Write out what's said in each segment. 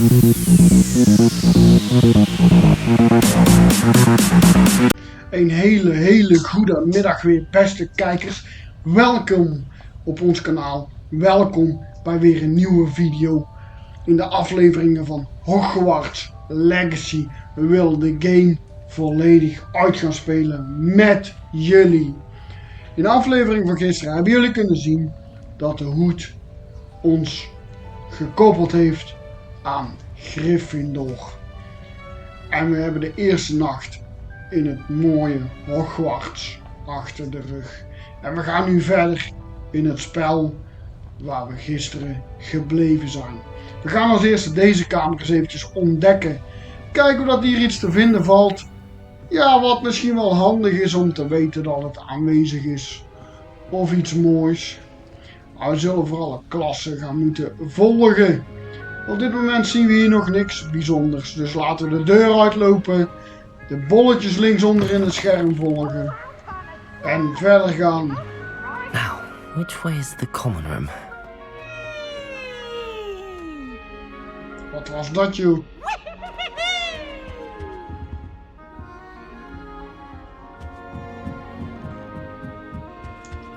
Een hele goede middag weer, beste kijkers. Welkom op ons kanaal. Welkom bij weer een nieuwe video in de afleveringen van Hogwarts Legacy. We willen de game volledig uit gaan spelen met jullie. In de aflevering van gisteren hebben jullie kunnen zien dat de hoed ons gekoppeld heeft aan Gryffindor. En we hebben de eerste nacht in het mooie Hogwarts achter de rug. En we gaan nu verder in het spel waar we gisteren gebleven zijn. We gaan als eerste deze kamer eens eventjes ontdekken. Kijken of dat hier iets te vinden valt. Ja, wat misschien wel handig is om te weten dat het aanwezig is. Of iets moois. Maar we zullen vooral de klassen gaan moeten volgen. Op dit moment zien we hier nog niks bijzonders. Dus laten we de deur uitlopen. De bolletjes linksonder in het scherm volgen. En verder gaan. Now, which way is the common room? Wat was dat, joh?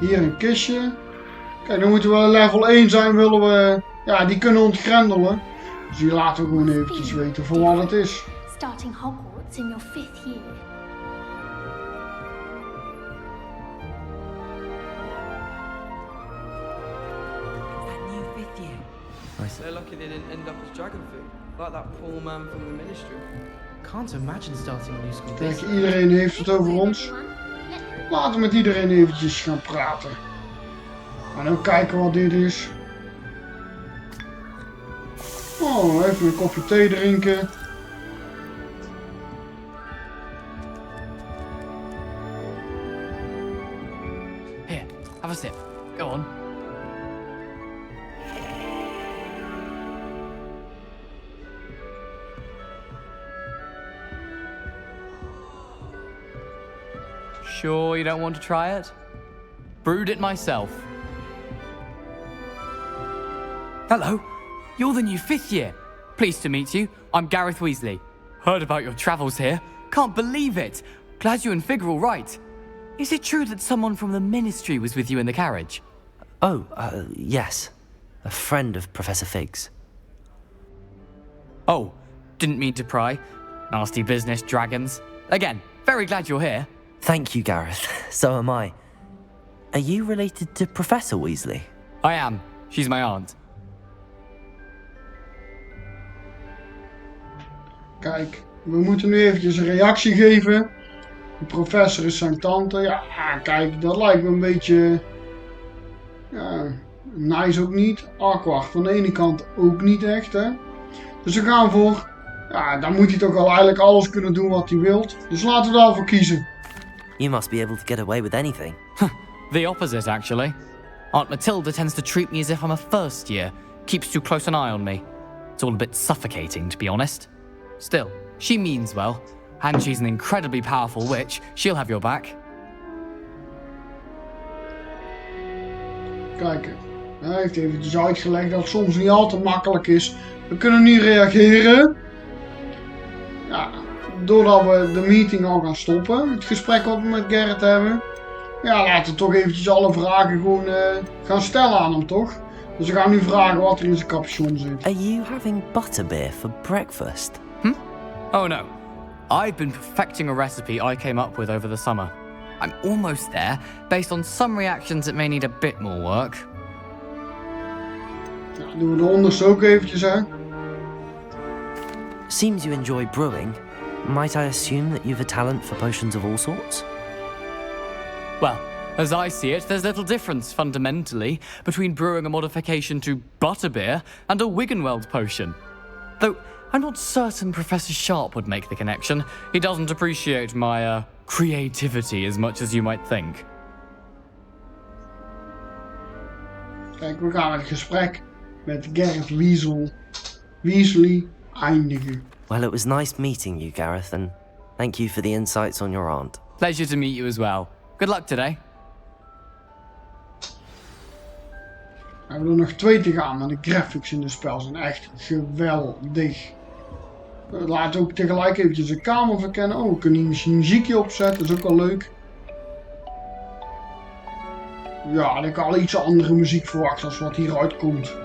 Hier een kistje. Kijk, dan moeten we level 1 zijn, willen we... Ja, die kunnen ontgrendelen. Dus die laten we gewoon eventjes weten voor wat het is. Starting Hogwarts in your 5th year. That new 5th year. They're lucky they didn't end up as dragon food, like that poor man from the ministry. Can't imagine starting a new school. Kijk, iedereen heeft het over ons. Laten we met iedereen eventjes gaan praten. En ook kijken wat dit is. Oh, even een kopje thee drinken. Here, have a sip. Go on. Sure you don't want to try it? Brewed it myself. Hello, you're the new 5th year. Pleased to meet you. I'm Gareth Weasley. Heard about your travels here. Can't believe it. Glad you and Fig are all right. Is it true that someone from the ministry was with you in the carriage? Oh, yes. A friend of Professor Fig's. Oh, didn't mean to pry. Nasty business, dragons. Again, very glad you're here. Thank you, Gareth. So am I. Are you related to Professor Weasley? I am. She's my aunt. Kijk, we moeten nu eventjes een reactie geven. De professor is zijn tante. Ja, kijk, dat lijkt me een beetje... Ja, nice ook niet. Awkward van de ene kant ook niet echt, hè. Dus we gaan voor... Ja, dan moet hij toch wel eigenlijk alles kunnen doen wat hij wilt. Dus laten we daarvoor kiezen. You must be able to get away with anything. The opposite, actually. Aunt Matilda tends to treat me as if I'm a first year. Keeps too close an eye on me. It's all a bit suffocating, to be honest. Still, she means well. And she's an incredibly powerful witch. She'll have your back. Kijk, hij heeft eventjes uitgelegd dat het soms niet al te makkelijk is. We kunnen nu reageren. Ja, doordat we de meeting al gaan stoppen. Het gesprek wat we met Gerrit hebben. Ja, laten we toch eventjes alle vragen gewoon gaan stellen aan hem, toch? Dus we gaan nu vragen wat er in zijn capuchon zit. Are you having butterbeer for breakfast? Oh no. I've been perfecting a recipe I came up with over the summer. I'm almost there. Based on some reactions, it may need a bit more work. Ja, doen we de onderste ook eventjes, hè? Seems you enjoy brewing. Might I assume that you've a talent for potions of all sorts? Well, as I see it, there's little difference, fundamentally, between brewing a modification to butterbeer and a Wiggenweld potion. Though, I'm not certain Professor Sharp would make the connection. He doesn't appreciate my, creativity as much as you might think. Kijk, we gaan het gesprek met Gareth Weasley eindigen. Well, it was nice meeting you, Gareth, and thank you for the insights on your aunt. Pleasure to meet you as well. Good luck today. We hebben er nog 2 te gaan, maar de graphics in het spel zijn echt geweldig. Laat ook tegelijk eventjes de kamer verkennen. Oh, we kunnen hier misschien muziekje opzetten, dat is ook wel leuk. Ja, ik had al iets andere muziek verwacht als wat hieruit komt.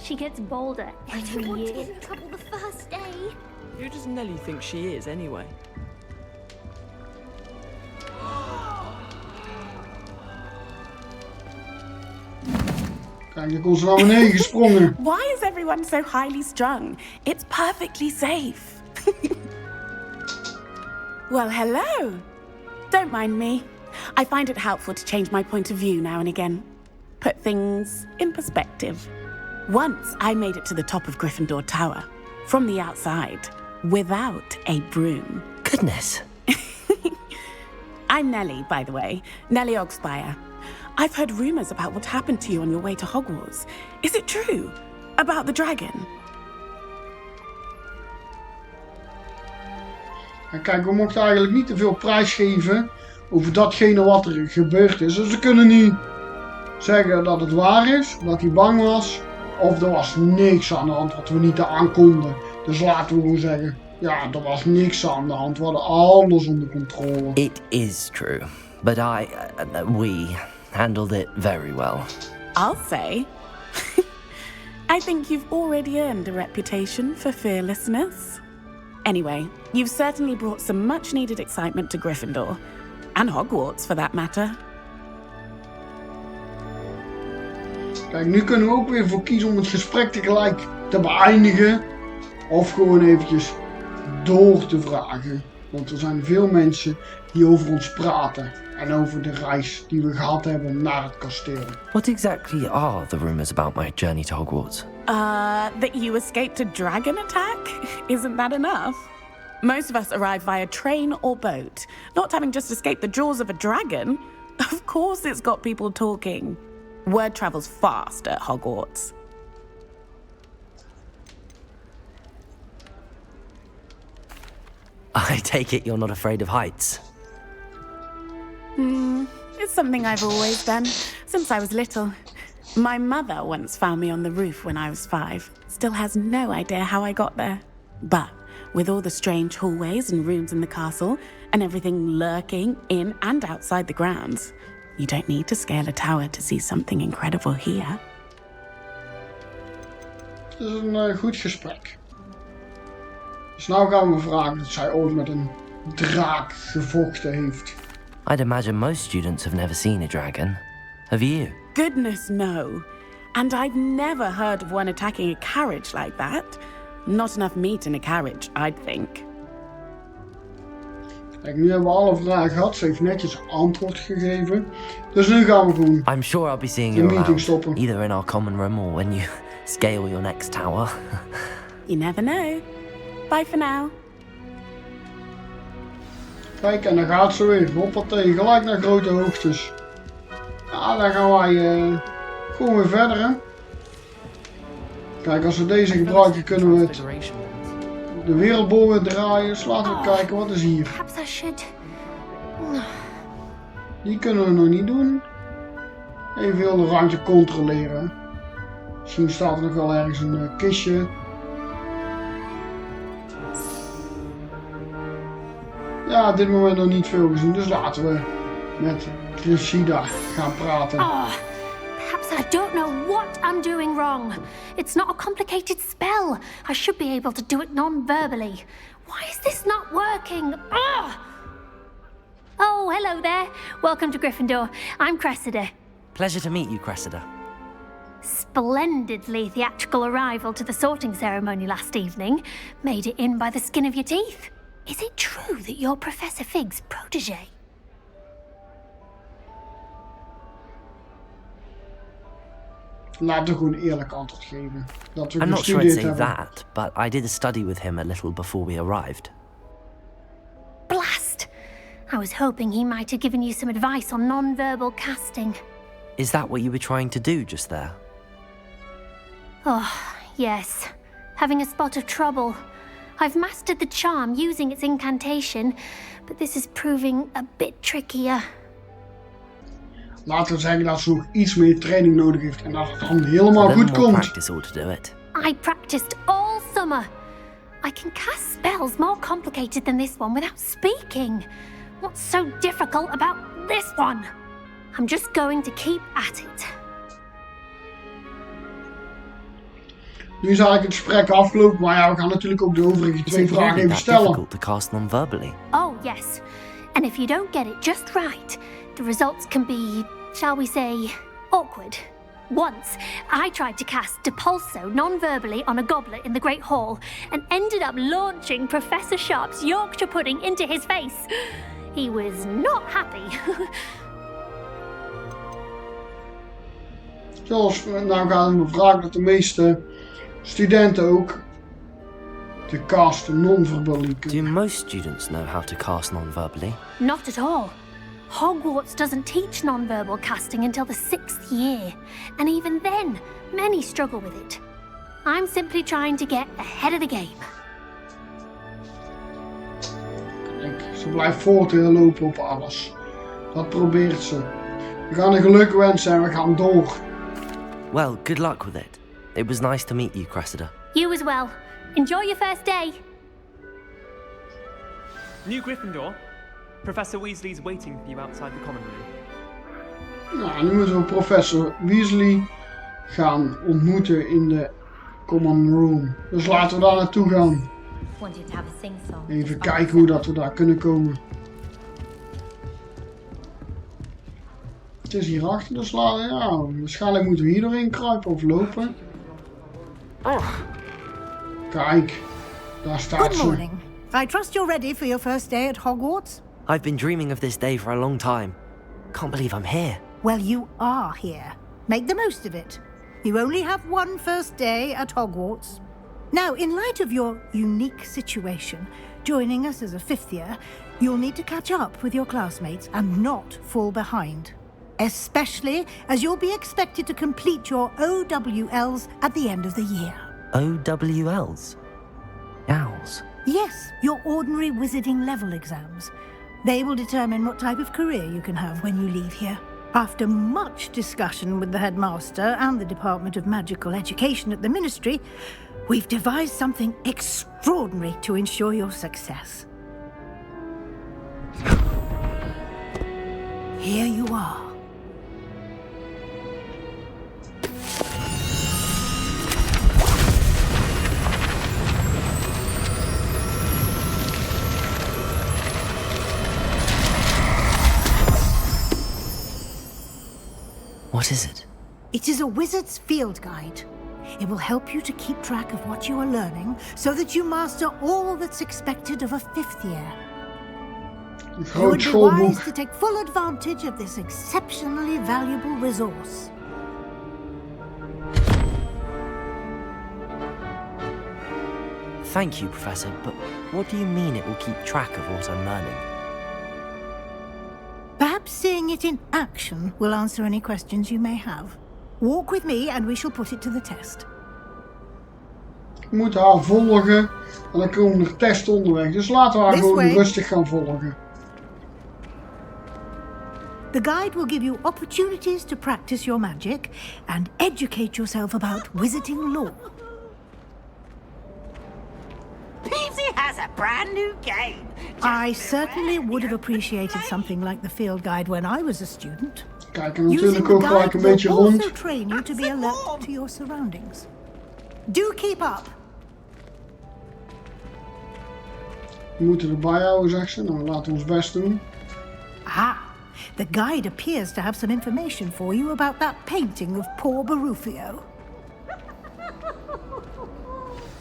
She gets bolder every want to year. get in trouble the first day. Who does Nelly think she is, anyway? Kijk, daar komt ze naar beneden gesprongen. Why is everyone so highly strung? It's perfectly safe. Well, hello. Don't mind me. I find it helpful to change my point of view now and again. Put things in perspective. Once I made it to the top of Gryffindor Tower, from the outside, without a broom. Goodness. I'm Nellie, by the way. Nellie Ogspire. I've heard rumors about what happened to you on your way to Hogwarts. Is it true? About the dragon? En kijk, we mochten eigenlijk niet te veel prijs geven over datgene wat er gebeurd is. Dus we kunnen niet zeggen dat het waar is, dat hij bang was. Of er was niks aan de hand wat we niet aankonden. Dus laten we gewoon zeggen, ja, er was niks aan de hand. We hadden alles onder controle. It is true, but we handled it very well. I'll say. I think you've already earned a reputation for fearlessness. Anyway, you've certainly brought some much-needed excitement to Gryffindor. And Hogwarts, for that matter. Kijk, nu kunnen we ook weer voor kiezen om het gesprek tegelijk te beëindigen. Of gewoon eventjes door te vragen. Want er zijn veel mensen die over ons praten. En over de reis die we gehad hebben naar het kasteel. What exactly are the rumors about my journey to Hogwarts? That you escaped a dragon attack? Isn't that enough? Most of us arrive via train or boat. Not having just escaped the jaws of a dragon. Of course it's got people talking. Word travels fast at Hogwarts. I take it you're not afraid of heights. It's something I've always done, since I was little. My mother once found me on the roof when I was 5. Still has no idea how I got there. But with all the strange hallways and rooms in the castle, and everything lurking in and outside the grounds, you don't need to scale a tower to see something incredible here. Het is een goed gesprek. Dus nou gaan we vragen dat zij ooit met een draak gevochten heeft. I'd imagine most students have never seen a dragon. Have you? Goodness, no. And I've never heard of one attacking a carriage like that. Not enough meat in a carriage, I'd think. Kijk, nu hebben we alle vragen gehad. Ze heeft netjes antwoord gegeven. Dus nu gaan we gewoon I'm sure I'll be seeing de you meeting around, stoppen. either in our common room or when you scale your next tower. You never know. Bye for now. Kijk, en dan gaat ze weer. Hoppatee, gelijk naar grote hoogtes. Ja, dan gaan wij gewoon weer verder, hè. Kijk, als we deze gebruiken kunnen we het de wereldbol weer draaien. Dus laten we kijken, wat is hier? Perhaps I should. Die kunnen we nog niet doen. Even heel de ruimte controleren. Misschien staat er nog wel ergens een kistje. Ja, op dit moment nog niet veel gezien. Dus laten we met Cressida gaan praten. Perhaps I don't know what I'm doing wrong. It's not a complicated spell. I should be able to do it non-verbally. Why is this not working? Oh, hello there. Welcome to Gryffindor. I'm Cressida. Pleasure to meet you, Cressida. Splendidly theatrical arrival to the sorting ceremony last evening. Made it in by the skin of your teeth. Is it true that you're Professor Fig's protege? Laten we gewoon eerlijk antwoord geven. Dat we I'm not sure I'd gestudeerd say hebben. that, but I did study with him a little before we arrived. Blast! I was hoping he might have given you some advice on non-verbal casting. Is that what you were trying to do just there? Oh, yes. Having a spot of trouble. I've mastered the charm using its incantation, but this is proving a bit trickier. laten we zeggen dat ze nog iets meer training nodig heeft en dat het dan helemaal A little goed more komt. practice ought to do it. I practiced all summer. I can cast spells more complicated than this one without speaking. What's so difficult about this one? I'm just going to keep at it. Nu is eigenlijk het gesprek afgelopen, maar ja, we gaan natuurlijk ook de overige Is twee it vragen really even that stellen. difficult to cast non-verbally? Oh, yes. And if you don't get it just right, the results can be, shall we say, awkward. Once, I tried to cast Depulso non-verbally on a goblet in the Great Hall and ended up launching Professor Sharp's Yorkshire pudding into his face. He was not happy. Zoals nou gaat het me vragen dat de meeste studenten ook de cast non-verbally Do kunnen. most students know how to cast non-verbally? Not at all. Hogwarts doesn't teach non-verbal casting until the 6th year, and even then, many struggle with it. I'm simply trying to get ahead of the game. Kijk, ze blijft voortlopen op alles. Dat probeert ze. We gaan een geluk wensen en we gaan door. Well, good luck with it. It was nice to meet you, Cressida. You as well. Enjoy your first day. New Gryffindor. Professor Weasley's waiting for you outside the common room. Nou, nu moeten we professor Weasley gaan ontmoeten in de common room. Dus laten we daar naartoe gaan. Wanted to have a sing-song. Even kijken hoe dat we daar kunnen komen. Het is hier achter de sla. Ja, waarschijnlijk moeten we hier doorheen kruipen of lopen. Kijk, daar staat Good ze. morning. I trust you're ready for your first day at Hogwarts? I've been dreaming of this day for a long time. Can't believe I'm here. Well, you are here. Make the most of it. You only have one first day at Hogwarts. Now, in light of your unique situation, joining us as a 5th year, you'll need to catch up with your classmates and not fall behind. Especially as you'll be expected to complete your OWLs at the end of the year. OWLs? Owls. Yes, your ordinary wizarding level exams. They will determine what type of career you can have when you leave here. After much discussion with the headmaster and the Department of Magical Education at the Ministry, we've devised something extraordinary to ensure your success. Here you are. What is it? It is a wizard's field guide. It will help you to keep track of what you are learning so that you master all that's expected of a 5th year. Een You groot would be schoolboek. wise to take full advantage of this exceptionally valuable resource. Thank you, Professor, but what do you mean it will keep track of what I'm learning? Perhaps seeing it in action will answer any questions you may have. Walk with me and we shall put it to the test. We moeten haar volgen en dan komen er testen onderweg. Dus laten we haar This gewoon way. rustig gaan volgen. The guide will give you opportunities to practice your magic and educate yourself about wizarding lore. Peavesy has a brand new game. I certainly would have appreciated something like the field guide when I was a student. Kijken Using natuurlijk the ook gelijk guide een will beetje also rond. train you to be alert to your surroundings. Do keep up. We moeten erbij houden, zegt ze. Nou, laten we ons best doen. Ah, the guide appears to have some information for you about that painting of poor Barufio.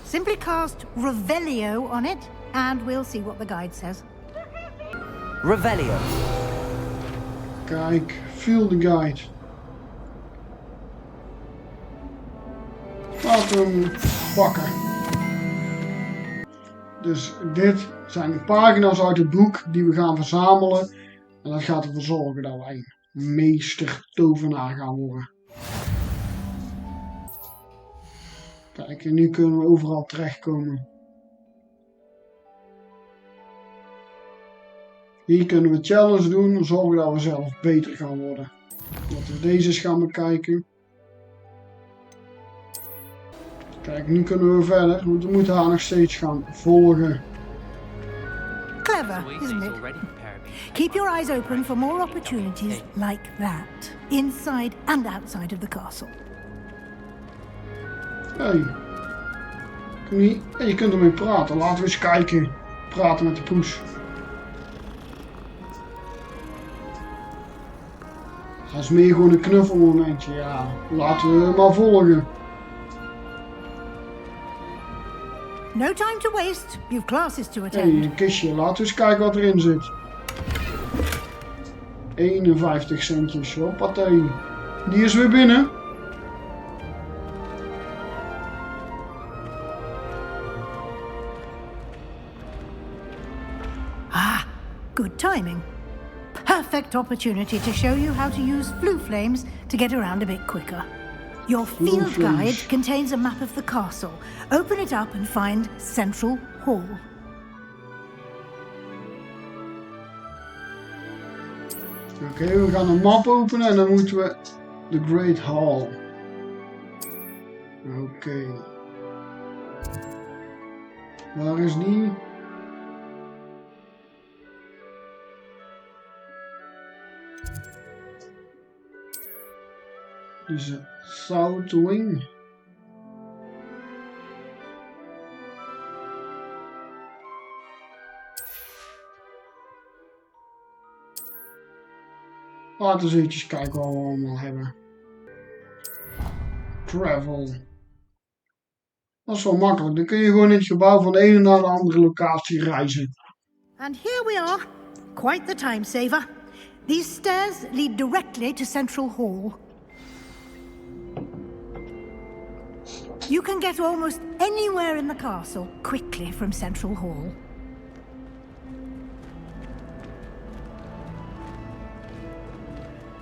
Simply cast Revelio on it, and we'll see what the guide says. Revelio. Kijk, feel the guide. Laten we hem pakken. Dus dit zijn de pagina's uit het boek die we gaan verzamelen. En dat gaat ervoor zorgen dat wij een meester tovenaar gaan worden. Kijk, en nu kunnen we overal terechtkomen. Hier kunnen we challenge doen en zorgen dat we zelf beter gaan worden. Laten we deze eens gaan bekijken. Kijk, nu kunnen we verder, want we moeten haar nog steeds gaan volgen. Clever, isn't it? Keep your eyes open for more opportunities like that, inside and outside of the castle. Hey. Je kunt ermee praten. Laten we eens kijken. Praten met de poes. Dat is meer gewoon een knuffelmomentje. Ja, laten we hem maar volgen. No time to waste. You've classes to Hey, attend. een kistje. Laten we eens kijken wat erin zit. 51 centjes. Hoppatee. Die is weer binnen. Good timing. Perfect opportunity to show you how to use flue flames to get around a bit quicker. Your field guide contains a map of the castle. Open it up and find Central Hall. Oké, we gaan een map openen en dan moeten we de Great Hall. Oké. Waar is die? Dus South Wing. Laten we eens eventjes kijken wat we allemaal hebben. Travel. Dat is wel makkelijk. Dan kun je gewoon in het gebouw van de ene naar de andere locatie reizen. And here we are. Quite the time saver. These stairs lead directly to Central Hall. You can get almost anywhere in the castle quickly from Central Hall.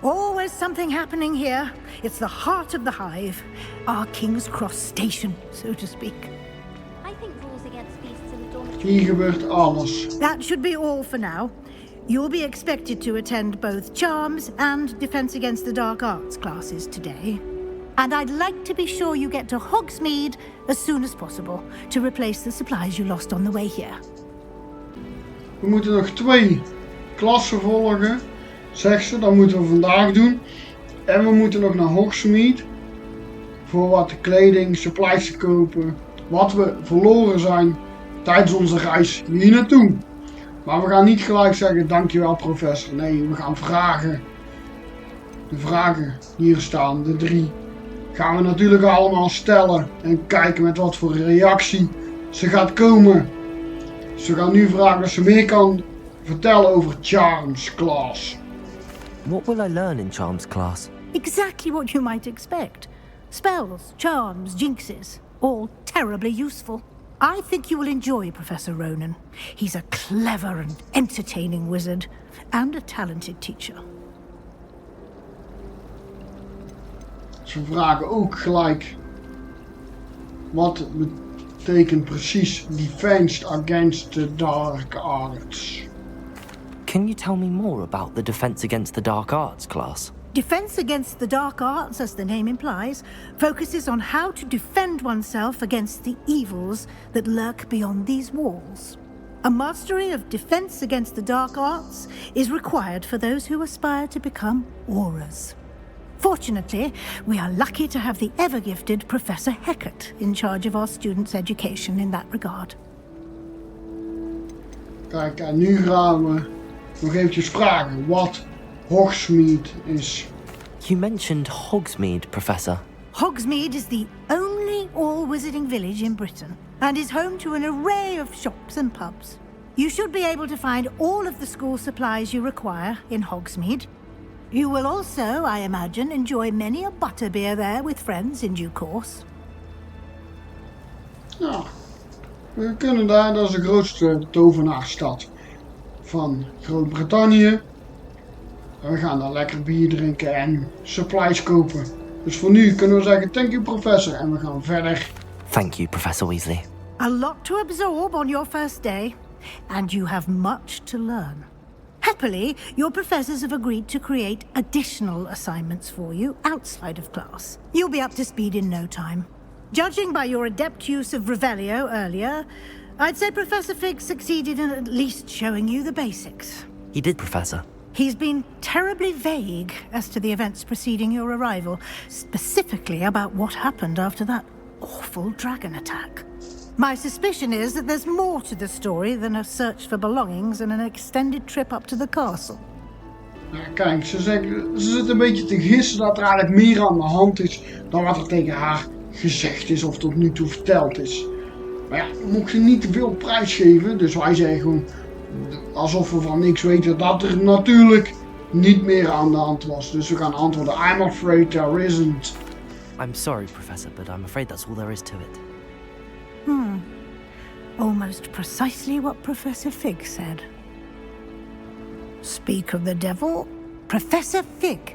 Always something happening here. It's the heart of the hive. Our King's Cross station, so to speak. I think rules against beasts in the dormitory. Hier gebeurt alles. That should be all for now. You'll be expected to attend both Charms and Defense Against the Dark Arts classes today. And I'd like to be sure you get to Hogsmeade as soon as possible to replace the supplies you lost on the way here. We moeten nog 2 klassen volgen, zegt ze. Dat moeten we vandaag doen. En we moeten nog naar Hogsmeade voor wat kleding, supplies te kopen. Wat we verloren zijn tijdens onze reis hier naartoe. Maar we gaan niet gelijk zeggen dankjewel professor. Nee, we gaan vragen. De vragen die hier staan, de 3, gaan we natuurlijk allemaal stellen. En kijken met wat voor reactie ze gaat komen. Ze gaan nu vragen of ze meer kan vertellen over Charms class. What will I learn in Charms class? Exactly what you might expect. Spells, charms, jinxes, all terribly useful. I think you will enjoy Professor Ronan. He's a clever and entertaining wizard, and a talented teacher. Ze vragen ook gelijk wat betekent precies Defense Against the Dark Arts. Can you tell me more about the Defense Against the Dark Arts class? Defense Against the Dark Arts, as the name implies, focuses on how to defend oneself against the evils that lurk beyond these walls. A mastery of Defense Against the Dark Arts is required for those who aspire to become Aurors. Fortunately, we are lucky to have the ever-gifted Professor Heckert in charge of our students' education in that regard. Kijk, en nu gaan we nog eventjes vragen wat Hogsmeade is. You mentioned Hogsmeade, Professor. Hogsmeade is the only all-wizarding village in Britain and is home to an array of shops and pubs. You should be able to find all of the school supplies you require in Hogsmeade. You will also, I imagine, enjoy many a butterbeer there with friends in due course. Ja, we kunnen daar, dat is de grootste tovenaarstad van Groot-Brittannië. We gaan daar lekker bier drinken en supplies kopen. Dus voor nu kunnen we zeggen thank you professor en we gaan verder. Thank you, Professor Weasley. A lot to absorb on your first day, and you have much to learn. Happily, your professors have agreed to create additional assignments for you outside of class. You'll be up to speed in no time. Judging by your adept use of Revelio earlier, I'd say Professor Fig succeeded in at least showing you the basics. He did, Professor. He's been terribly vague as to the events preceding your arrival, specifically about what happened after that awful dragon attack. My suspicion is that there's more to the story than a search for belongings and an extended trip up to the castle. Ja, kijk, ze zit een beetje te gissen dat er eigenlijk meer aan de hand is dan wat er tegen haar gezegd is of tot nu toe verteld is. Maar ja, we mochten niet te veel prijs geven, dus wij zeggen gewoon alsof we van niks weten dat er natuurlijk niet meer aan de hand was. Dus we gaan antwoorden, I'm afraid there isn't. I'm sorry, Professor, but I'm afraid that's all there is to it. Almost precisely what Professor Fig said. Speak of the devil, Professor Fig.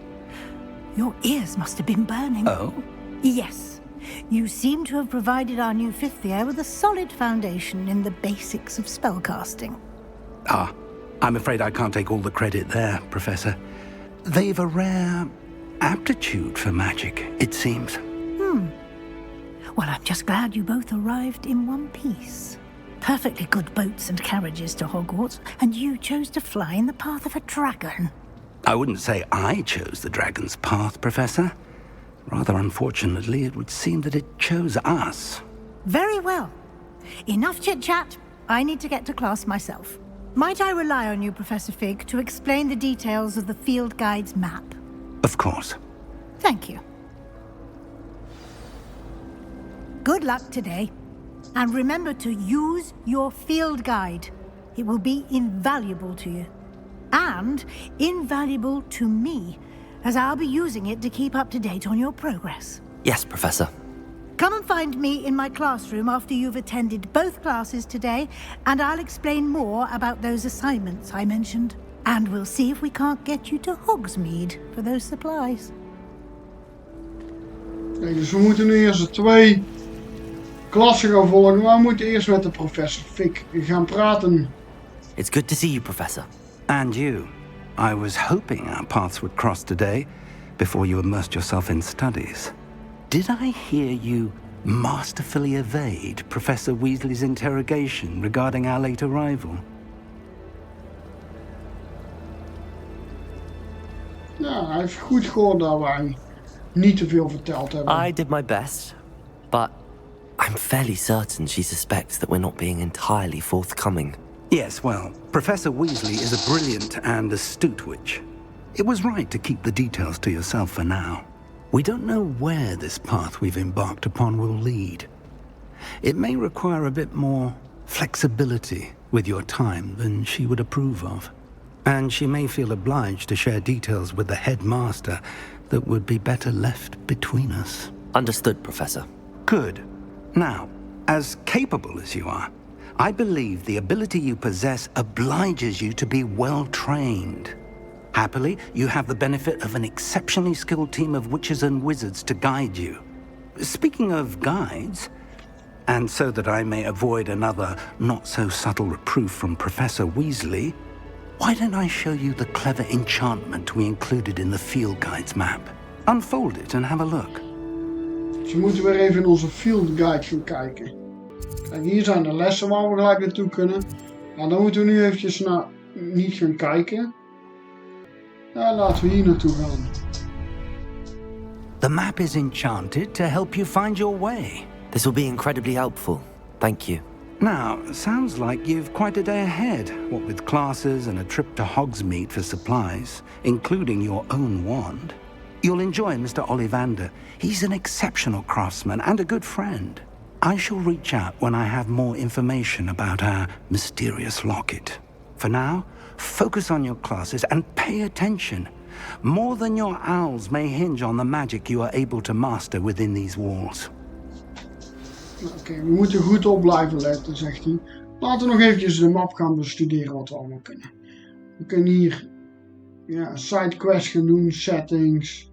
Your ears must have been burning. Oh? Yes. You seem to have provided our new fifth year with a solid foundation in the basics of spellcasting. Ah, I'm afraid I can't take all the credit there, Professor. They've a rare aptitude for magic, it seems. Well, I'm just glad you both arrived in one piece. Perfectly good boats and carriages to Hogwarts, and you chose to fly in the path of a dragon. I wouldn't say I chose the dragon's path, Professor. Rather unfortunately, it would seem that it chose us. Very well. Enough chit-chat. I need to get to class myself. Might I rely on you, Professor Fig, to explain the details of the field guide's map? Of course. Thank you. Good luck today. And remember to use your field guide. It will be invaluable to you. And invaluable to me, as I'll be using it to keep up to date on your progress. Yes, Professor. Come and find me in my classroom after you've attended both classes today, and I'll explain more about those assignments I mentioned. And we'll see if we can't get you to Hogsmeade for those supplies. Kijk, dus we moeten nu eerst de 2 klassen gaan volgen, maar we moeten eerst met de professor Fig gaan praten. It's good to see you, Professor. And you. I was hoping our paths would cross today, before you immersed yourself in studies. Did I hear you masterfully evade Professor Weasley's interrogation regarding our late arrival? Ja, hij heeft goed gehoord dat wij niet te veel verteld hebben. I did my best, but I'm fairly certain she suspects that we're not being entirely forthcoming. Yes, well, Professor Weasley is a brilliant and astute witch. It was right to keep the details to yourself for now. We don't know where this path we've embarked upon will lead. It may require a bit more flexibility with your time than she would approve of. And she may feel obliged to share details with the headmaster that would be better left between us. Understood, Professor. Good. Now, as capable as you are, I believe the ability you possess obliges you to be well trained. Happily, you have the benefit of an exceptionally skilled team of witches and wizards to guide you. Speaking of guides, and so that I may avoid another not-so-subtle reproof from Professor Weasley, why don't I show you the clever enchantment we included in the field guide's map? Unfold it and have a look. Dus we moeten weer even in onze field guide gaan kijken. Kijk, hier zijn de lessen waar we gelijk naartoe kunnen. Nou, dan moeten we nu eventjes niet gaan kijken. Ja, laten we hier naartoe gaan. The map is enchanted to help you find your way. This will be incredibly helpful. Thank you. Now, sounds like you've quite a day ahead, what with classes and a trip to Hogsmeade for supplies, including your own wand. You'll enjoy Mr. Ollivander. He's an exceptional craftsman and a good friend. I shall reach out when I have more information about our mysterious locket. For now, focus on your classes and pay attention. More than your owls may hinge on the magic you are able to master within these walls. Oké, we moeten goed op blijven letten, zegt hij. Laten we nog eventjes de map gaan bestuderen wat we allemaal kunnen. We kunnen hier sidequests gaan doen, settings,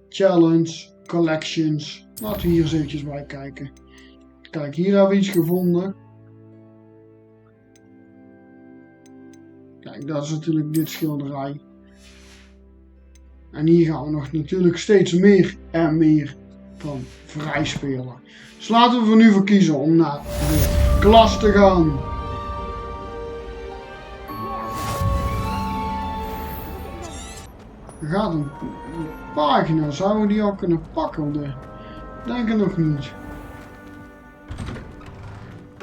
challenge, collections. Laten we hier eens eventjes bij kijken. Kijk, hier hebben we iets gevonden. Kijk, Kijk, dat is natuurlijk dit schilderij. En hier gaan we nog natuurlijk steeds meer en meer van vrij spelen. Dus laten we er nu voor kiezen om naar de klas te gaan. Er gaat een pagina, zouden we die al kunnen pakken? Denk ik nog niet.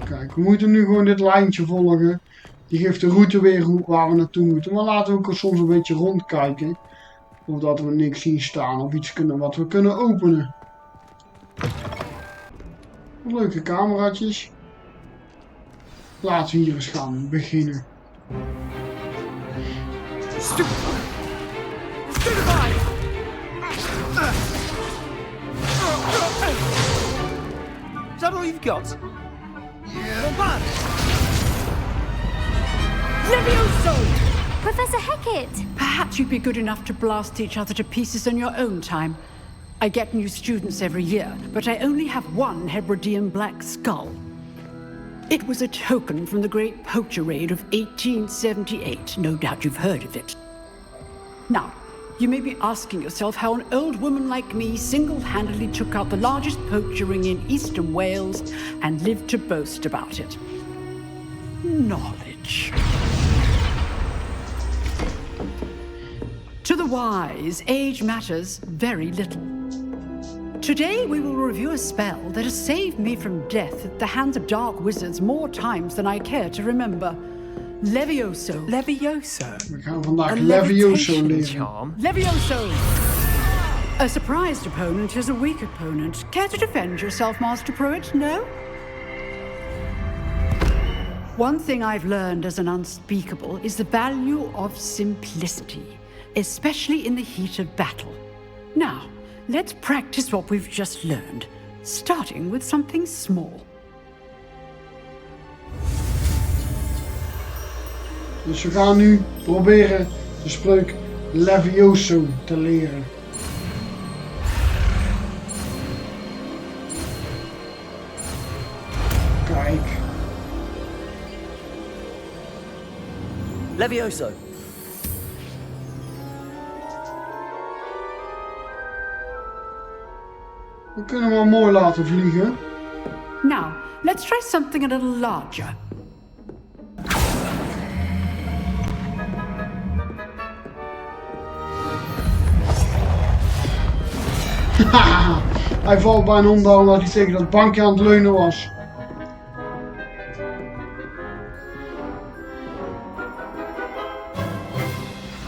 Kijk, we moeten nu gewoon dit lijntje volgen. Die geeft de route weer waar we naartoe moeten. Maar laten we ook soms een beetje rondkijken. Of dat we niks zien staan of iets kunnen wat we kunnen openen. Leuke cameraatjes. Laten we hier eens gaan beginnen. Is that all you've got? Yeah. Levioso! Professor Hecat! Perhaps you'd be good enough to blast each other to pieces in your own time. I get new students every year, but I only have one Hebridean black skull. It was a token from the Great Poacher Raid of 1878. No doubt you've heard of it. Now, you may be asking yourself how an old woman like me single-handedly took out the largest poacher ring in eastern Wales and lived to boast about it. Knowledge. To the wise, age matters very little. Today we will review a spell that has saved me from death at the hands of dark wizards more times than I care to remember. Levioso. Levioso? We gaan vandaag Levioso leren. Levioso! A surprised opponent is a weak opponent. Care to defend yourself, Master Pruitt? No? One thing I've learned as an unspeakable is the value of simplicity, especially in the heat of battle. Now, let's practice what we've just learned, starting with something small. Dus we gaan nu proberen de spreuk Levioso te leren. Kijk. Levioso. We kunnen hem wel mooi laten vliegen. Now, let's try something a little larger. Hij valt bijna om omdat hij tegen dat bankje aan het leunen was.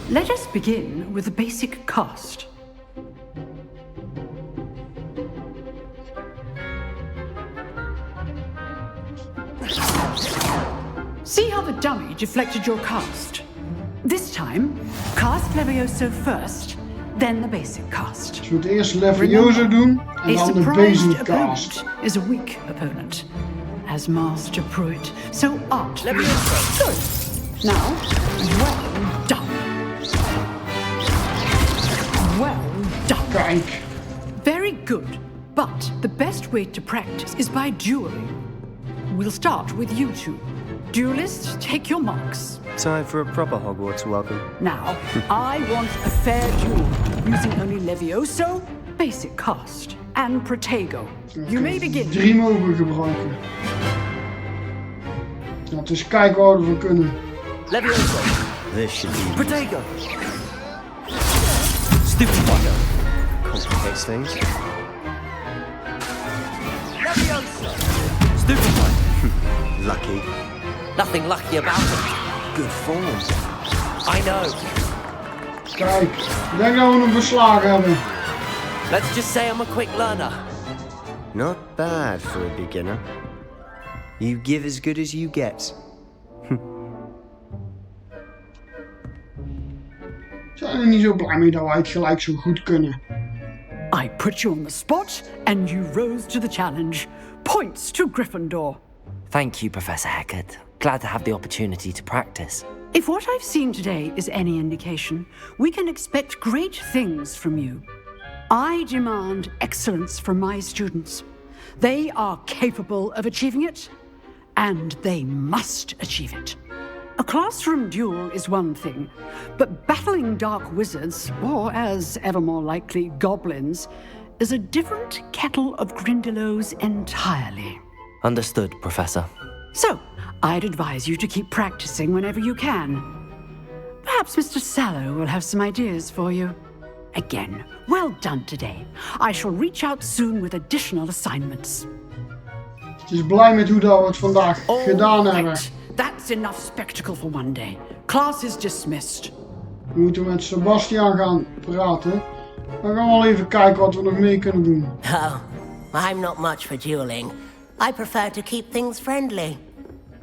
Let us begin with the basic cast. See how the dummy deflected your cast? This time, cast Levioso first, then the basic cast. Dus we moeten eerst Levioso doen en dan de basic cast. Is a weak opponent, as Master Pruitt so artfully. Levioso. Good. Now, well done. Well done. Kijk. Very good, but the best way to practice is by dueling. We'll start with you two. Duelists, take your marks. Time for a proper Hogwarts welcome. Now, I want a fair duel, using only Levioso, basic cast, and Protego. You may begin. 3 mogen we gebruiken. Laten we eens kijken wat we kunnen. Levioso. This should be Protego. Stupefy. Complicates things. Levioso. Stupefy. Lucky. Nothing lucky about it. Good form. I know. Kijk, ik denk dat we hem beslagen hebben. Let's just say I'm a quick learner. Not bad for a beginner. You give as good as you get. Zijn er niet zo blij mee dat wij het gelijk zo goed kunnen. I put you on the spot, and you rose to the challenge. Points to Gryffindor. Thank you, Professor Hecat. Glad to have the opportunity to practice. If what I've seen today is any indication, we can expect great things from you. I demand excellence from my students. They are capable of achieving it, and they must achieve it. A classroom duel is one thing, but battling dark wizards, or as ever more likely, goblins, is a different kettle of Grindylows entirely. Understood, Professor. So, I'd advise you to keep practicing whenever you can. Perhaps Mr. Sallow will have some ideas for you. Again, well done today. I shall reach out soon with additional assignments. Ze is blij met hoe dat we het vandaag gedaan hebben. That's enough spectacle for one day. Class is dismissed. We moeten met Sebastian gaan praten. Dan gaan we wel even kijken wat we nog mee kunnen doen. Oh, I'm not much for dueling. I prefer to keep things friendly.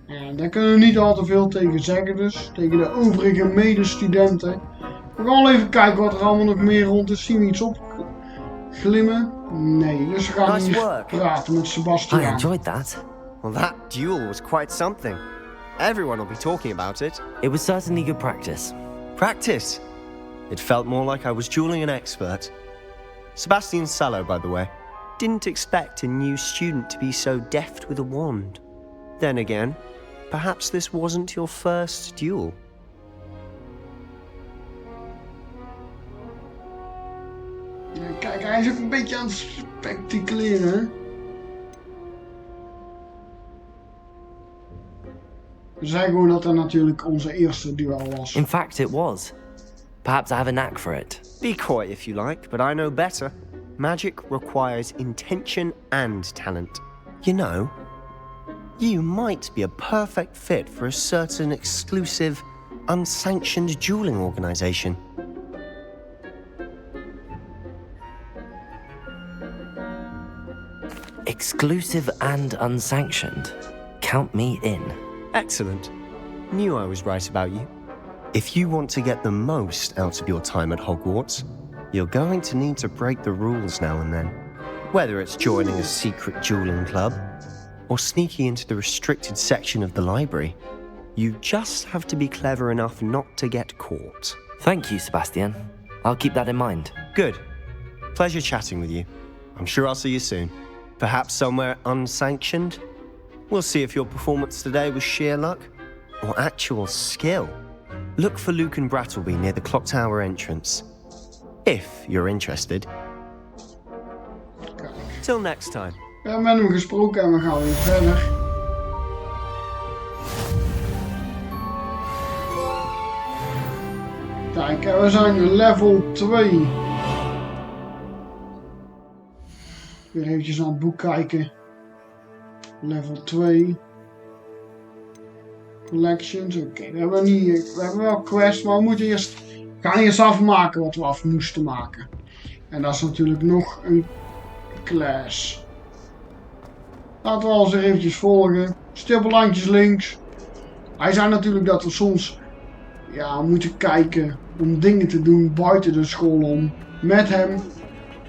Ja, daar kunnen we niet al te veel tegen zeggen dus. Tegen de overige medestudenten. We gaan wel even kijken wat er allemaal nog meer rond is. Zien we iets opglimmen? Nee, dus we gaan hier praten met Sebastian. I enjoyed that. Well, that duel was quite something. Everyone will be talking about it. It was certainly good practice. Practice? It felt more like I was dueling an expert. Sebastian Sallow, by the way. Didn't expect a new student to be so deft with a wand. Then again, perhaps this wasn't your first duel. Ja, kijk, hij is ook een beetje aan het spectaculeren, hè? We zeggen gewoon dat dat natuurlijk onze eerste duel was. In fact, it was. Perhaps I have a knack for it. Be coy if you like, but I know better. Magic requires intention and talent. You know, you might be a perfect fit for a certain exclusive, unsanctioned dueling organization. Exclusive and unsanctioned. Count me in. Excellent. Knew I was right about you. If you want to get the most out of your time at Hogwarts, you're going to need to break the rules now and then. Whether it's joining a secret dueling club, or sneaking into the restricted section of the library, you just have to be clever enough not to get caught. Thank you, Sebastian. I'll keep that in mind. Good. Pleasure chatting with you. I'm sure I'll see you soon. Perhaps somewhere unsanctioned? We'll see if your performance today was sheer luck or actual skill. Look for Luke and Brattleby near the clock tower entrance. If you're interested. Till next time. We hebben met hem gesproken en we gaan weer verder. Kijk, we zijn level 2. Weer eventjes aan het boek kijken. Level 2. Collections, oké. We hebben wel quests, maar we gaan eerst afmaken wat we af moesten maken. En dat is natuurlijk nog een class. Laten we ons er eventjes volgen. Stippellandjes links. Hij zei natuurlijk dat we soms moeten kijken om dingen te doen buiten de school om. Met hem.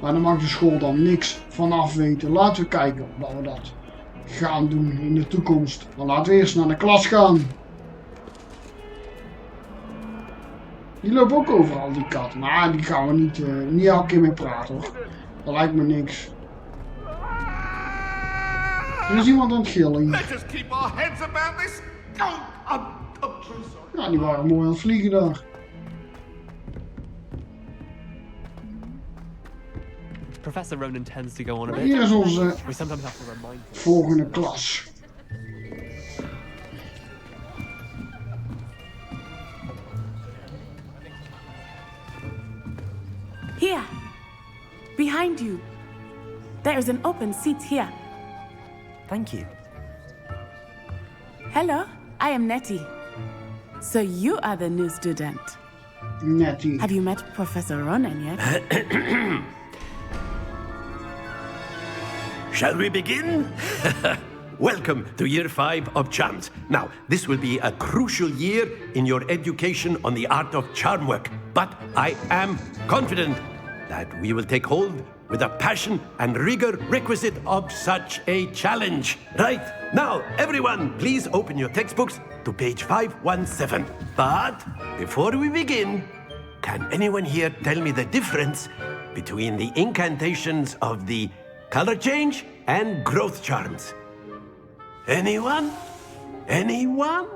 Maar daar mag de school dan niks van af weten. Laten we kijken of we dat gaan doen in de toekomst. Dan laten we eerst naar de klas gaan. Die lopen ook overal, die kat. Maar die gaan we niet elke keer mee praten hoor. Dat lijkt me niks. Er is iemand aan het gillen. Ja, die waren mooi aan het vliegen daar. Professor Ronan tends to go on a bit. Hier is onze We sometimes have to remind him. volgende klas. Here, behind you. There is an open seat here. Thank you. Hello, I am Natty. So you are the new student. Natty. Have you met Professor Ronan yet? Shall we begin? Welcome to Year 5 of Charms. Now, this will be a crucial year in your education on the art of charm work. But I am confident that we will take hold with a passion and rigor requisite of such a challenge. Right, now, everyone, please open your textbooks to page 517. But before we begin, can anyone here tell me the difference between the incantations of the color change and growth charms? Anyone? Anyone?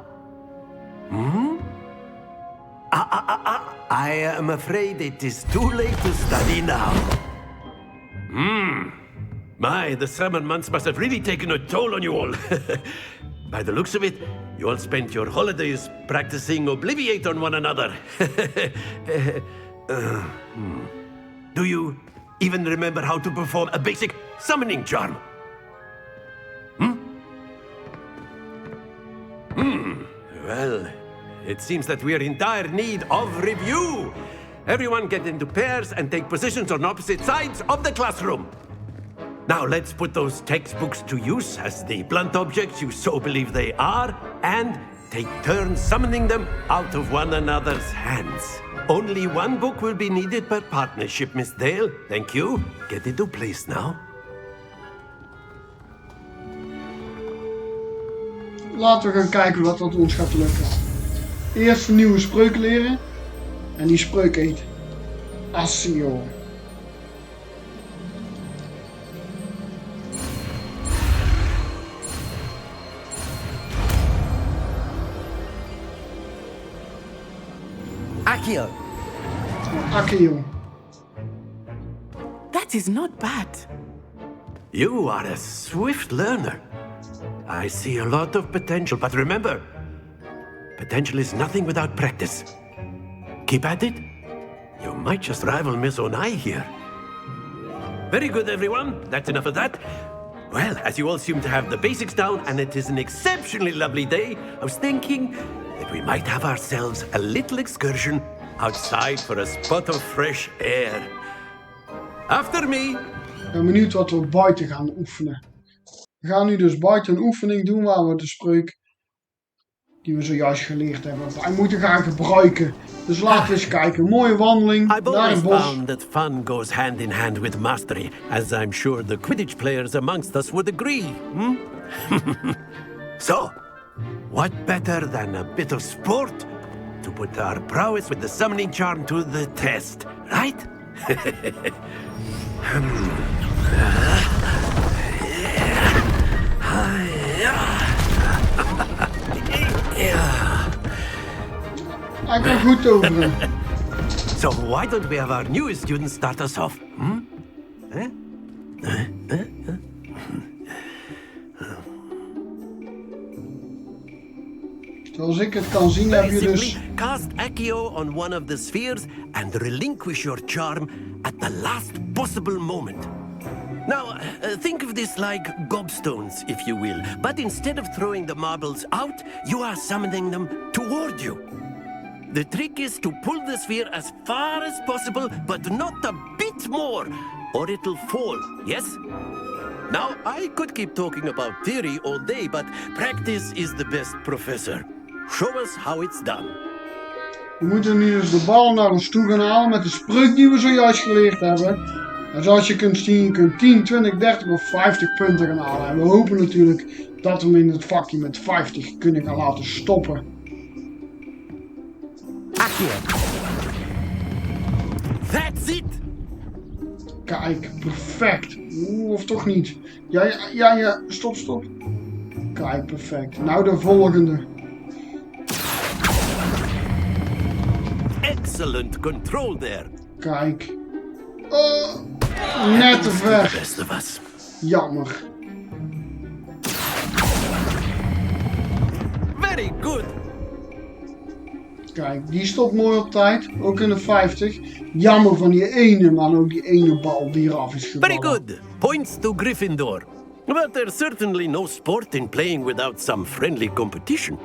I am afraid it is too late to study now. My, the summer months must have really taken a toll on you all. By the looks of it, you all spent your holidays practicing Obliviate on one another. Do you even remember how to perform a basic summoning charm? Well, it seems that we are in dire need of review. Everyone get into pairs and take positions on opposite sides of the classroom. Now let's put those textbooks to use as the blunt objects you so believe they are, and take turns summoning them out of one another's hands. Only one book will be needed per partnership, Miss Dale. Thank you. Get into place now. Laten we gaan kijken wat dat ons gaat lukken. Eerst een nieuwe spreuk leren. En die spreuk heet Assio. Accio. Accio. That is not bad. You are a swift learner. I see a lot of potential, but remember, potential is nothing without practice. Keep at it. You might just rival Miss Onai here. Very good, everyone. That's enough of that. Well, as you all seem to have the basics down, and it is an exceptionally lovely day, I was thinking that we might have ourselves a little excursion outside for a spot of fresh air. After me. Ik ben benieuwd wat we buiten gaan oefenen. We gaan nu dus buiten een oefening doen waar we de spreuk die we zojuist geleerd hebben bij moeten gaan gebruiken. Dus laten we eens kijken. Mooie wandeling I've naar always een bos. found that fun goes hand in hand with mastery, as I'm sure the Quidditch players amongst us would agree. So, what better than a bit of sport to put our prowess with the summoning charm to the test, right? Hij kan goed toveren. So why don't we have our newest student start us off? Zoals ik het kan zien heb je dus... Cast Accio on one of the spheres and relinquish your charm at the last possible moment. Now, think of this like gobstones, if you will. But instead of throwing the marbles out, you are summoning them toward you. The trick is to pull the sphere as far as possible, but not a bit more, or it'll fall, yes? Now, I could keep talking about theory all day, but practice is the best professor. Show us how it's done. We moeten nu dus de bal naar ons toe gaan halen met de spreuk die we zojuist geleerd hebben. En zoals je kunt zien, je kunt 10, 20, 30 of 50 punten gaan halen. En we hopen natuurlijk dat we hem in het vakje met 50 kunnen gaan laten stoppen. That's it! Kijk, perfect. Oeh, of toch niet? Ja, stop. Kijk, perfect. Nou de volgende. Excellent control there. Kijk. Net te ver. Jammer. Very good. Kijk, die stopt mooi op tijd. Ook in de 50. Jammer van die ene, maar ook die ene bal die eraf is gevallen. Very good. Points to Gryffindor. But there's certainly no sport in playing without some friendly competition.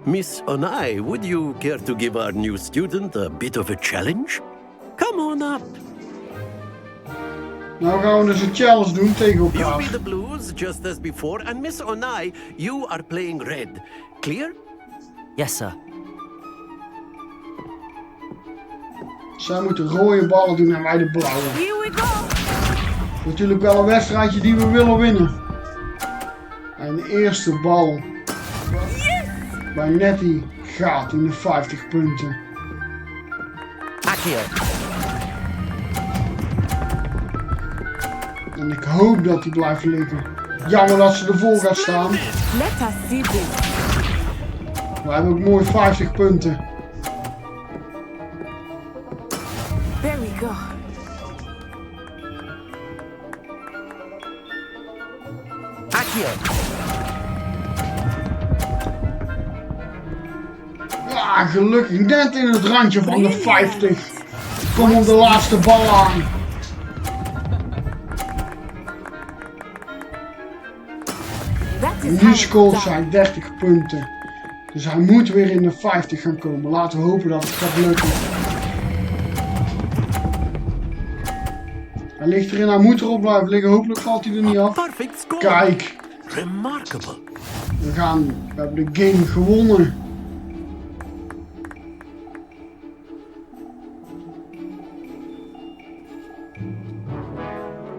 Miss Onai, would you care to give our new student a bit of a challenge? Come on up. Nou gaan we dus een challenge doen tegen elkaar. You'll be the blues, just as before. And Miss Onai, you are playing red. Clear? Yes, sir. Zij moeten rode ballen doen en wij de blauwe. Here we go. Natuurlijk wel een wedstrijdje die we willen winnen. En de eerste bal bij Natty gaat in de 50 punten. Accio. En ik hoop dat hij blijft liggen. Jammer dat ze ervoor gaat staan. Let us see this. We hebben ook mooi 50 punten. There we go. Ja, gelukkig net in het randje van de 50. Kom op de laatste bal aan. Nu scoort hij 30 punten. Dus hij moet weer in de 50 gaan komen. Laten we hopen dat het gaat lukken. Hij ligt erin, hij moet erop blijven liggen. Hopelijk valt hij er niet af. Kijk. Remarkable. We hebben de game gewonnen.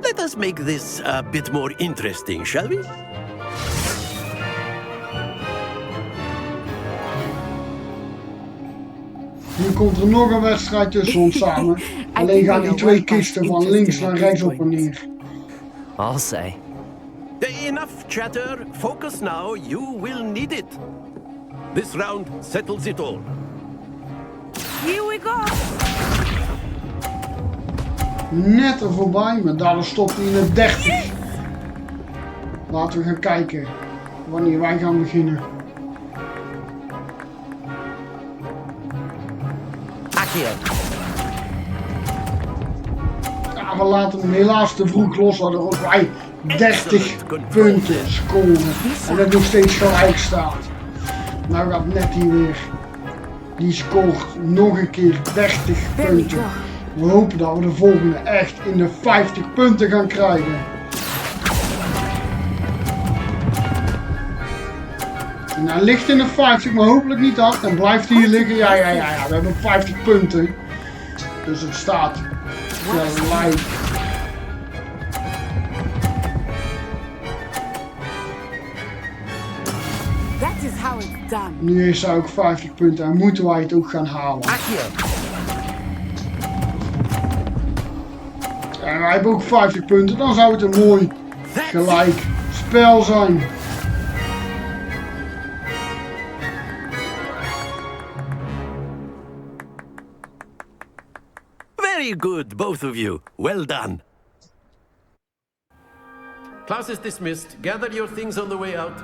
Let us make this a bit more interesting, shall we? Nu komt er nog een wedstrijd tussen ons samen. Alleen gaan die twee kisten van links naar rechts op en neer. I'll say. Enough chatter. Focus now. You will need it. This round settles it all. Here we go. Net er voorbij, maar daar stopt hij in de 30. Laten we gaan kijken wanneer wij gaan beginnen. Ja, we laten hem helaas te vroeg los, waardoor ook wij 30 punten scoren. En het nog steeds gelijk staat. Nou gaat Natty weer. Die scoort nog een keer 30 punten. We hopen dat we de volgende echt in de 50 punten gaan krijgen. En hij ligt in de 50, maar hopelijk niet af. Dan blijft hij hier liggen. Ja. We hebben 50 punten. Dus het staat gelijk. That is how it's done. Nu is hij ook 50 punten en moeten wij het ook gaan halen. En wij hebben ook 50 punten, dan zou het een mooi gelijk spel zijn. Very good, both of you. Well done. Class is dismissed. Gather your things on the way out.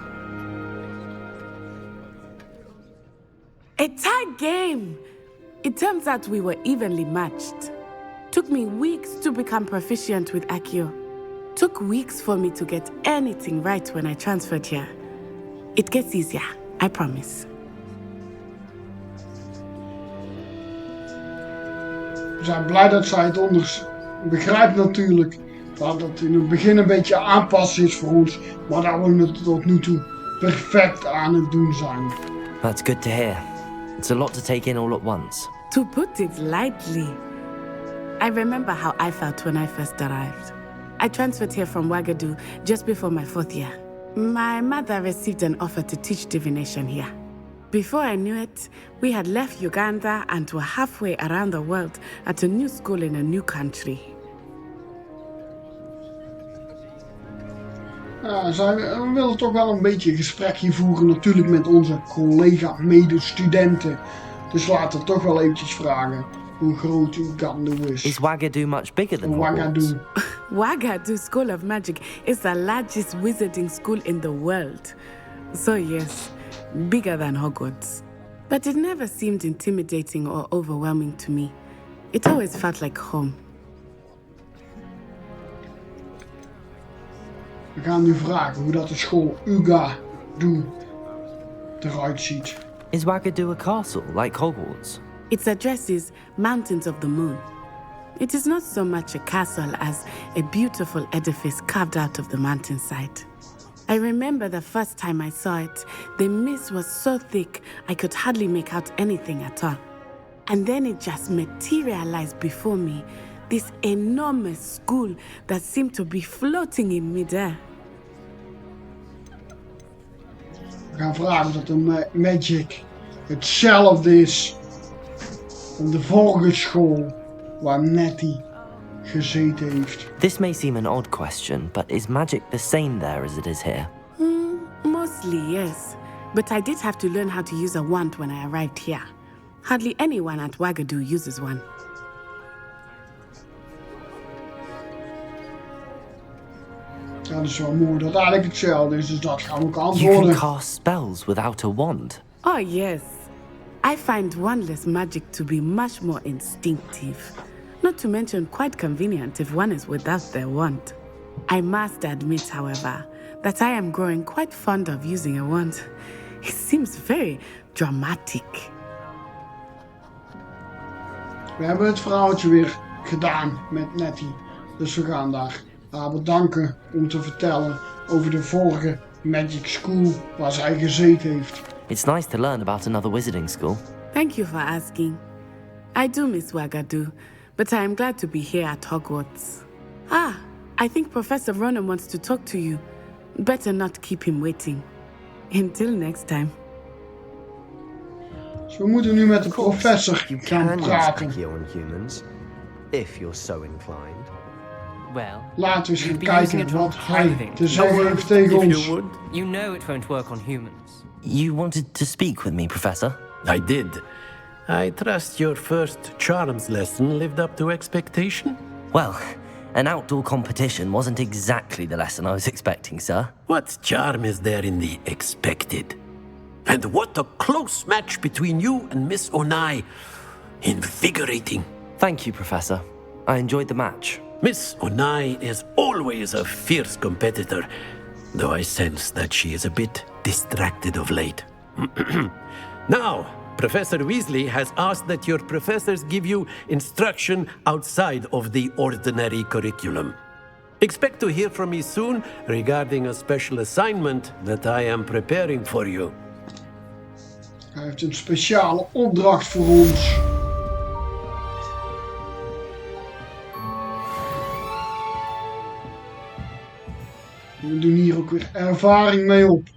A tight game. It turns out we were evenly matched. Took me weeks to become proficient with Accio. Took weeks for me to get anything right when I transferred here. It gets easier, I promise. We zijn blij dat zij het ons begrijpt natuurlijk. Dat het in het begin een beetje aanpassen is voor ons. Maar dat we het tot nu toe perfect aan het doen zijn. That's good to hear. It's a lot to take in all at once. To put it lightly, I remember how I felt when I first arrived. I transferred here from Ouagadougou just before my 4th year. My mother received an offer to teach divination here. Before I knew it, we had left Uganda and were halfway around the world at a new school in a new country. Ja, we willen toch wel een beetje een gesprekje voeren natuurlijk met onze collega-medestudenten. Dus laten we toch wel eventjes vragen hoe groot Uganda is. Is Ouagadougou much bigger than Ouagadougou? Ouagadougou School of Magic is the largest wizarding school in the world. So yes, bigger than Hogwarts. But it never seemed intimidating or overwhelming to me. It always felt like home. We gaan nu vragen hoe dat de school Ouagadougou eruit ziet. Is Ouagadougou a castle like Hogwarts? Its address is Mountains of the Moon. It is not so much a castle as a beautiful edifice carved out of the mountainside. I remember the first time I saw it, the mist was so thick I could hardly make out anything at all. And then it just materialized before me, this enormous school that seemed to be floating in midair. We gaan vragen of de magic hetzelfde is op de vorige school waar Natty gezeten heeft. This may seem an odd question, but is magic the same there as it is here? Mostly, yes. but I did have to learn how to use a wand when I arrived here. Hardly anyone at Wagadu uses one. Ja, dat is wel mooi dat eigenlijk hetzelfde is, dus dat gaan we ook You antwoorden. can cast spells without a wand. Oh, yes. I find wandless magic to be much more instinctive. Not to mention quite convenient if one is without their wand. I must admit, however, that I am growing quite fond of using a wand. It seems very dramatic. We hebben het verhaaltje weer gedaan met Natty. Dus we gaan daar haar bedanken om te vertellen over de vorige Magic School waar zij gezeten heeft. It's nice to learn about another wizarding school. Thank you for asking. I do miss Wagadu, but I am glad to be here at Hogwarts. Ah, I think Professor Ronan wants to talk to you. Better not keep him waiting. Until next time. Dus we moeten nu met de professor gaan praten. On humans, if you're so inclined. Well, laten we eens gaan kijken wat hij te zeggen heeft tegen ons. You know it won't work on humans. You wanted to speak with me, Professor? I did. I trust your first charms lesson lived up to expectation? Well, an outdoor competition wasn't exactly the lesson I was expecting, sir. What charm is there in the expected? And what a close match between you and Miss Onai. Invigorating. Thank you, Professor. I enjoyed the match. Miss Onai is always a fierce competitor, though I sense that she is a bit distracted of late. Now, Professor Weasley has asked that your professors give you instruction outside of the ordinary curriculum. Expect to hear from me soon regarding a special assignment that I am preparing for you. Hij heeft een speciale opdracht voor ons. We doen hier ook weer ervaring mee op.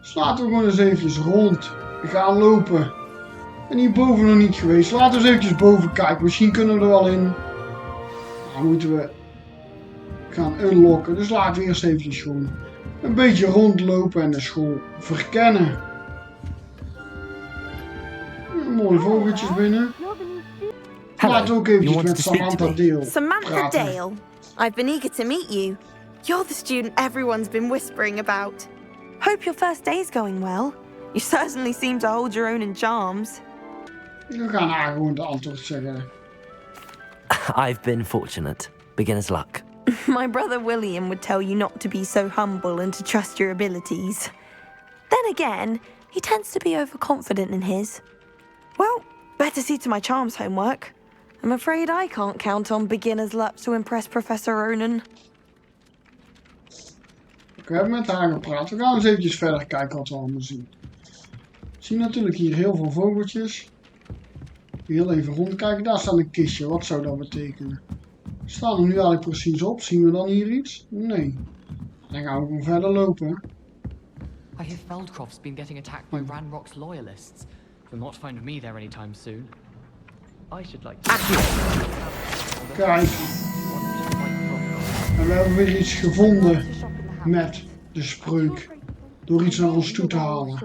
Dus laten we gewoon eens eventjes rond. We gaan lopen. Ik ben hierboven nog niet geweest. Laten we eens eventjes boven kijken. Misschien kunnen we er wel in. Dan moeten we gaan unlocken. Dus laten we eerst eventjes gewoon een beetje rondlopen en de school verkennen. Mooie vogeltjes binnen. Laten we ook eventjes met Samantha Dale Samantha praten. Dale, I've been eager to meet you. You're the student everyone's been whispering about. Hope your first day's going well. You certainly seem to hold your own in charms. We gaan haar gewoon de antwoord zeggen. I've been fortunate. Beginner's luck. My brother William would tell you not to be so humble and to trust your abilities. Then again, he tends to be overconfident in his. Well, better see to my charms homework. I'm afraid I can't count on beginner's luck to impress Professor Ronan. We hebben met haar gepraat. We gaan eens eventjes verder kijken wat we allemaal zien. We zien natuurlijk hier heel veel vogeltjes. Heel even rondkijken. Daar staat een kistje. Wat zou dat betekenen? We staan er nu eigenlijk precies op. Zien we dan hier iets? Nee. Dan gaan we gewoon verder lopen. I hear Feldcroft's been getting attacked by Ranrock's loyalists. You'll not find me there anytime soon. I should like to... Kijk. En we hebben weer iets gevonden met de spreuk. Door iets naar ons toe te halen.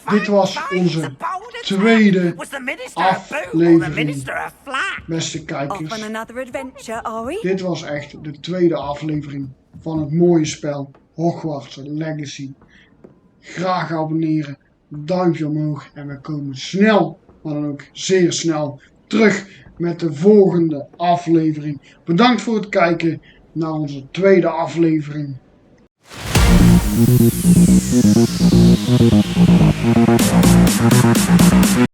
Dit was onze tweede aflevering. Beste kijkers. Dit was echt de tweede aflevering van het mooie spel Hogwarts Legacy. Graag abonneren, duimpje omhoog en we komen snel, maar dan ook zeer snel, terug met de volgende aflevering. Bedankt voor het kijken naar onze tweede aflevering.